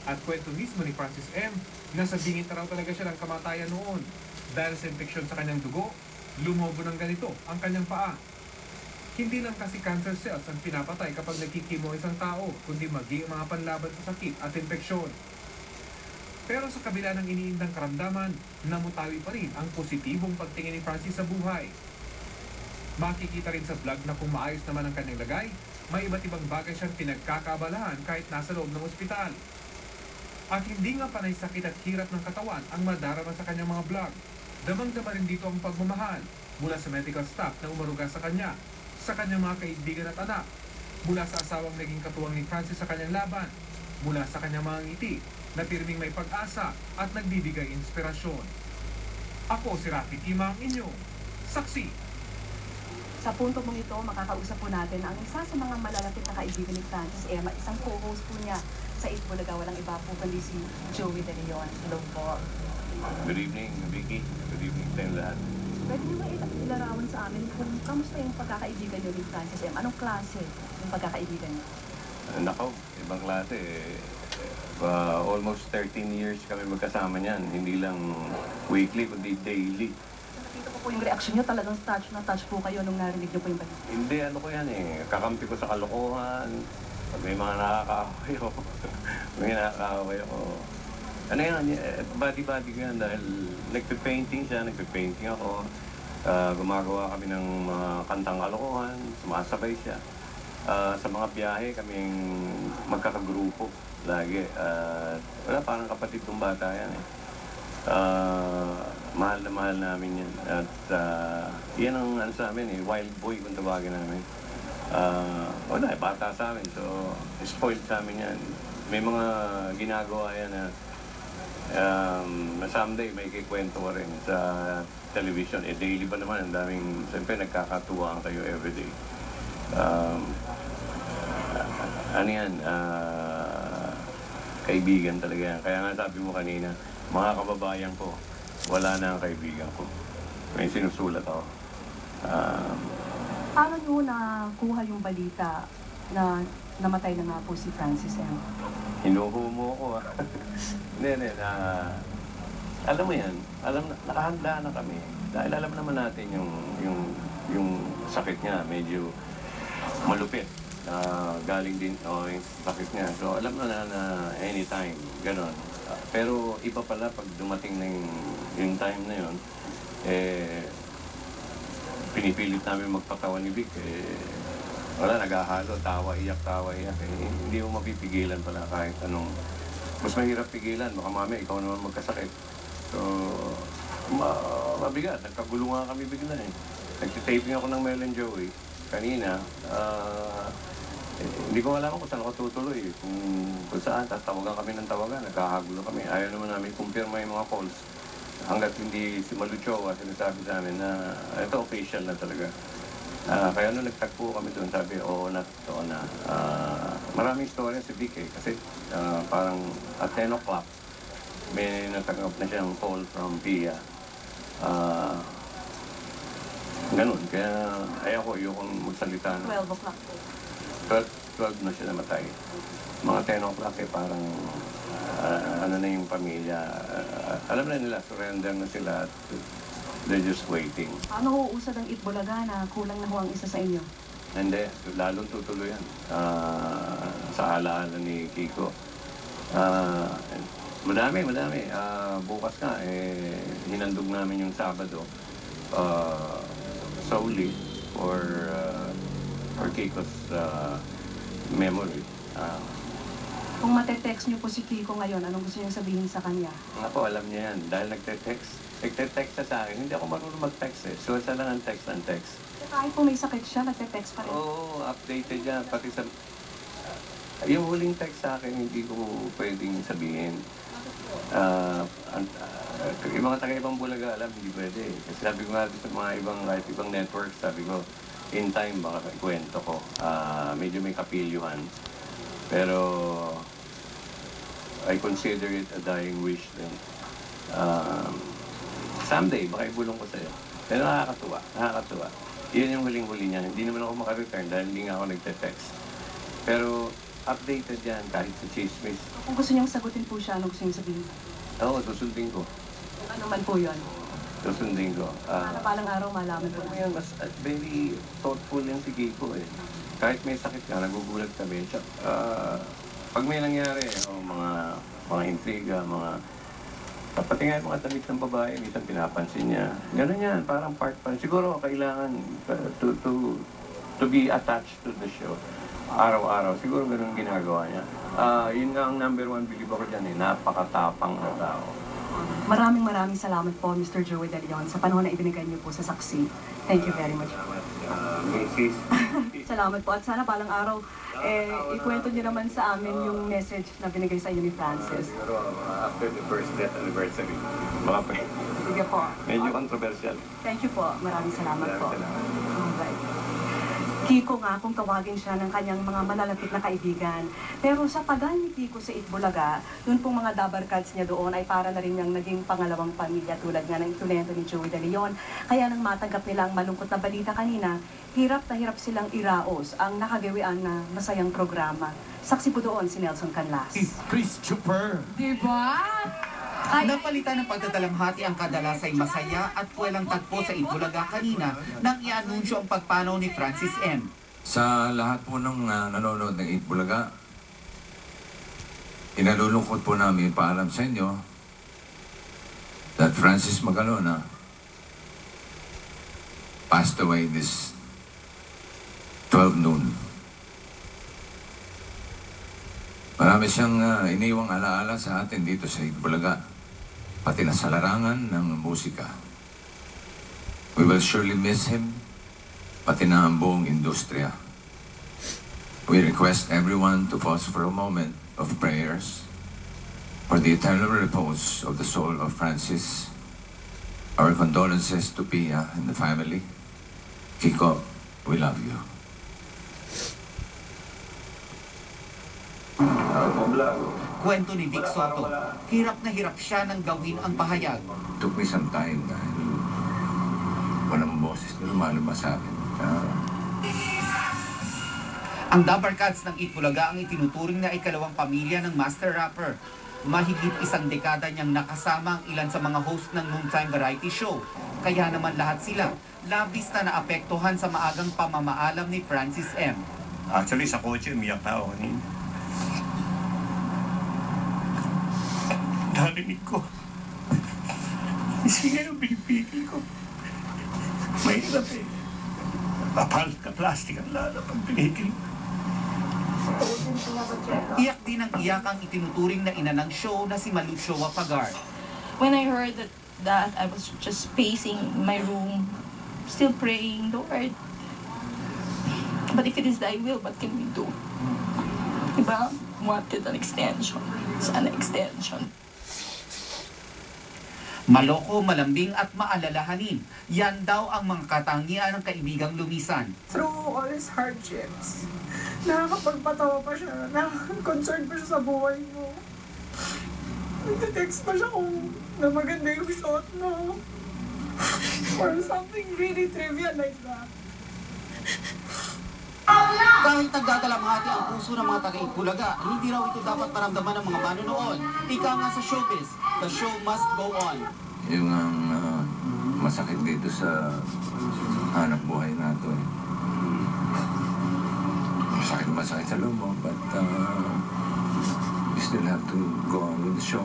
At kwento mismo ni Francis M. na sa bingit na raw talaga siya ng kamatayan noon. Dahil sa infeksyon sa kanyang dugo, lumobo ng ganito ang kanyang paa. Hindi lang kasi cancer cells ang pinapatay kapag nagkikimo isang tao, kundi maging mga panlaban sa sakit at infeksyon. Pero sa kabila ng iniindang karamdaman, namutawi pa rin ang positibong pagtingin ni Francis sa buhay. Makikita rin sa vlog na kung maayos naman ang kanyang lagay, may iba't ibang bagay siyang pinagkakaabalahan kahit nasa loob ng ospital. At hindi nga panay sakit at hirap ng katawan ang madarama sa kanyang mga vlog. Damang-dama rin dito ang pagmamahal mula sa medical staff na umaruga sa kanya, sa kanyang mga kaibigan at anak, mula sa asawang naging katuwang ni Francis sa kanyang laban, mula sa kanyang mga ngiti na pirming may pag-asa at nagbibigay inspirasyon. Ako si Rafi Tima, ang inyong saksi. Sa punto mong ito, makakausap po natin ang isa sa mga malalapit na kaibigan ni Francis Emma, isang co-host po niya sa Itbulaga, walang iba po kundi si Joey De Leon. Hello po. Good evening, Vicky. Good evening sa inyo lahat. Pwede niyo ba ilarawan sa amin kung kamusta yung pagkakaibigan niyo ni Francis Emma? Anong klase yung pagkakaibigan niyo? Nako, ibang klase. Almost 13 years kami magkasama niyan. Hindi lang weekly, kundi daily. Nakita ko po yung reaction niyo, talagang touch na touch po kayo nung narinig niyo po yung balita. Hindi, ano ko yan eh. Kakampi ko sa kalokohan. Pag may mga nakakaaway ako. may nakakaaway ako. Ano yan, body-body ko yan dahil nagpe-painting siya, nagpe-painting ako. Gumagawa kami ng mga kantang kalokohan, sumasabay siya. Sa mga biyahe kaming magkakagrupo lagi. Wala, parang kapatid kong bata yan eh. Mahal na mahal namin yan. At yan ang ano sa amin eh, wild boy kung tawagin namin. Wala, bata sa amin. So, spoiled sa amin yan. May mga ginagawa yan na someday may kikwento ko rin sa television. Eh, daily ba naman? Ang daming, siyempre nagkakatuwaan kayo everyday. Ano yan? Kaibigan talaga yan. Kaya nga sabi mo kanina, mga kababayan ko, wala na ang kaibigan ko. May sinusulat ako. Paano niyo nakuha yung balita na namatay na nga po si Francis M? Hinuhumo ko ah. Hindi. Alam mo yan, nakahanda na kami. Dahil alam naman natin yung sakit niya, medyo malupit. Galing din yung sakit niya. So alam na anytime, ganon. Pero iba pala pag dumating na yung time na yun, pinipilit namin magpatawa ni Vic. Wala, naghahalo, tawa, iyak. Hindi mo mapipigilan pala kahit anong. Mas mahirap pigilan, baka mamaya ikaw naman magkasakit. So, mabigat. Nagkagulungan kami bigla eh. Nagtitaping ako ng Mel and Joey kanina. Hindi ko alam kung saan ako tutuloy. Kung saan, tapos tawagan kami ng tawagan, nagkakagulo kami. Ayaw naman namin kumpirma yung mga calls. Hanggat hindi si Maluchowa sinasabi sa amin na ito official na talaga. Kaya nung nagtagpo kami doon, sabi, oo na, totoo na. Maraming storya si Vic eh, kasi parang at 10 o'clock, may natanggap na siyang call from PIA. Ganun, kaya ayoko magsalita na. 12 o'clock po. 12 na siya namatay. Mga 10 o'clock eh, parang ano na yung pamilya. Alam na nila, surrender na sila at they're just waiting. Ano ho usad ang Itbulaga na kulang na ho ang isa sa inyo? Hindi, lalong tutuloy yan. Sa alaala ni Kiko. Madami. Bukas nga, hinandog namin yung Sabado solely for Kiko's memory. Kung matetext niyo po si Kiko ngayon, anong gusto niyo sabihin sa kanya? Ako, alam niya yan. Dahil nagte-text siya sa akin. Hindi ako marunong mag-text eh. So, siya lang ang text. Kahit po may sakit siya, nagte-text pa rin. Oo, updated yan. Pati sa... yung huling text sa akin, hindi ko pwedeng sabihin. Yung mga taga-ibang Bulaga, alam, hindi pwede. Kasi sabi ko nga sa mga ibang networks, sabi ko, in time, baka kwento ko. Medyo may kapilyuhan. Pero, I consider it a dying wish din. Someday, baka ibulong ko sa'yo. Pero nakakatuwa. Yun yung huling-huli niya. Hindi naman ako makareturn dahil hindi nga ako nagte-text. Pero updated yan kahit sa chismis. Kung gusto niyong sagutin po siya, ano gusto niyong sabihin? Oo, susundin ko. Kung ano man po yun. Susundin ko. Para palang araw malaman po. Ngayon, mas very thoughtful yan si Kiko eh. Kahit may sakit ka, nagugulat kami. Pag may nangyari, mga intriga, pati nga yung mga damit ng babae, minsan pinapansin niya. Ganun yan, parang part pa. Siguro kailangan to be attached to the show. Araw-araw, siguro ganun ginagawa niya. Yun nga ang number one believe ako dyan eh, napakatapang na tao. Maraming salamat po, Mr. Joey De Leon, sa panahon na ibinigay niyo po sa saksi. Thank you very much. Mrs. Salamat po. At sana palang araw, ikwento niyo naman sa amin yung message na binigay sa inyo ni Francis. Siguro after the first death anniversary, baka pa. Sige po. Medyo controversial. Thank you po. Maraming salamat po. Salamat. Alright. Kiko nga kung tawagin siya ng kanyang mga malalapit na kaibigan. Pero sa tagal ni Kiko sa Itbulaga, yun pong mga dabarkads niya doon ay para na rin niyang naging pangalawang pamilya tulad nga ng itulento ni Joey De Leon. Kaya nang matanggap nila ang malungkot na balita kanina, hirap na hirap silang iraos ang nakagawian na masayang programa. Saksi po doon si Nelson Canlas. Christopher. Diba? Napalitan ng pagdadalamhati ang kadalasay masaya at puwelang tagpo sa Itbulaga kanina nang i-anunsyo ang pagpanaw ni Francis M. Sa lahat po ng nanonood ng Itbulaga, inalulungkot po namin paalam sa inyo that Francis Magalona passed away this 12 noon. Marami siyang iniwang alaala sa atin dito sa Itbulaga, pati na sa larangan ng musika. We will surely miss him, pati na ang buong industriya. We request everyone to pause for a moment of prayers for the eternal repose of the soul of Francis. Our condolences to Pia and the family. Kiko, we love you. Kwento ni Vic Soto, hirap na hirap siya nang gawin ang pahayag. Took me some time dahil walang boses na lumalabas sa akin. Ang Dabarkads ng Itbulaga ang itinuturing na ikalawang pamilya ng master rapper. Mahigit isang dekada niyang nakasama ang ilan sa mga host ng noontime variety show. Kaya naman lahat sila, labis na naapektuhan sa maagang pamamaalam ni Francis M. Actually, sa kotse, umiyak na ako kanina. Narinig ko. Sige yung pinipigil ko. Mahirap eh. Papal ka, plastic ang lalo pag pinigil. Iyak din ang iyak ang itinuturing na ina ng show na si Malucho Wapagar. When I heard that I was just pacing my room, still praying, Lord. But if it is thy will, what can we do? Diba? Wanted an extension. It's an extension. Maloko, malambing at maalalahanin. Yan daw ang mga katangian ng kaibigang lumisan. Through all his hardships, nakakapagpatawa pa siya, concerned pa siya sa buhay mo. Nagte-text pa siya kung na maganda yung shot mo. Or something really trivial like that. Kahit nagdadalamhati ang puso ng mga taga-Itbulaga, hindi raw ito dapat maramdaman ng mga manonood. Ika nga sa showbiz, the show must go on. Yung ang masakit dito sa hanap buhay nato eh. Masakit sa loob mo, but we still have to go on with the show.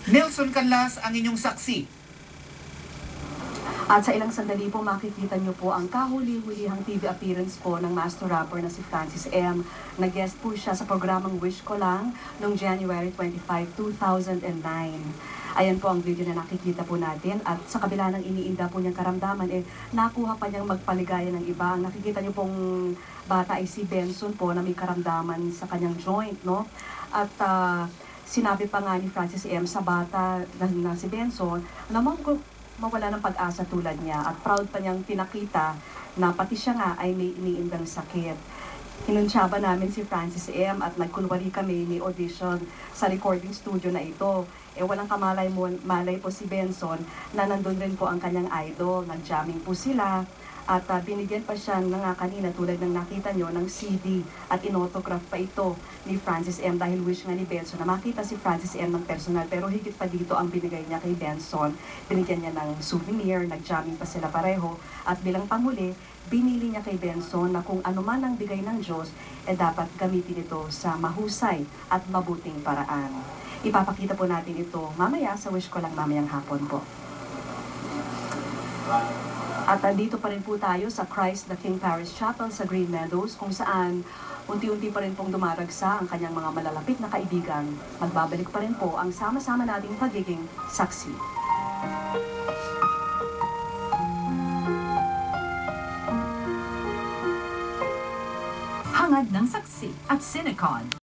Nelson Canlas ang inyong saksi. At sa ilang sandali po makikita niyo po ang kahuli-hulihang TV appearance po ng master rapper na si Francis M. Nag-guest po siya sa programang Wish Ko Lang noong January 25, 2009. Ayan po ang video na nakikita po natin at sa kabila ng iniinda po niyang karamdaman, nakuha pa niyang magpaligaya ng iba. Ang nakikita niyo pong bata ay si Benson po na may karamdaman sa kanyang joint, no? At sinabi pa nga ni Francis M. sa bata na si Benson na mawala ng pag-asa tulad niya at proud pa niyang pinakita na pati siya nga ay may iniindang sakit. Hinunsyaba namin si Francis M. at nagkunwari kami ni audition sa recording studio na ito. Walang malay po si Benson na nandun rin po ang kanyang idol. Nag-jamming po sila At binigyan pa siya nga kanina tulad ng nakita nyo ng CD at inautograph pa ito ni Francis M. dahil wish nga ni Benson na makita si Francis M. ng personal. Pero higit pa dito ang binigay niya kay Benson. Binigyan niya ng souvenir, nag-jamming pa sila pareho. At bilang panghuli, binili niya kay Benson na kung ano man ang bigay ng Diyos, dapat gamitin ito sa mahusay at mabuting paraan. Ipapakita po natin ito mamaya sa Wish Ko Lang mamayang hapon po. At dito pa rin po tayo sa Christ the King Parish Chapel sa Green Meadows kung saan unti-unti pa rin pong dumaragsa ang kanyang mga malalapit na kaibigan. Magbabalik pa rin po ang sama-sama nating pagiging saksi. Hangad ng saksi at Cinecon.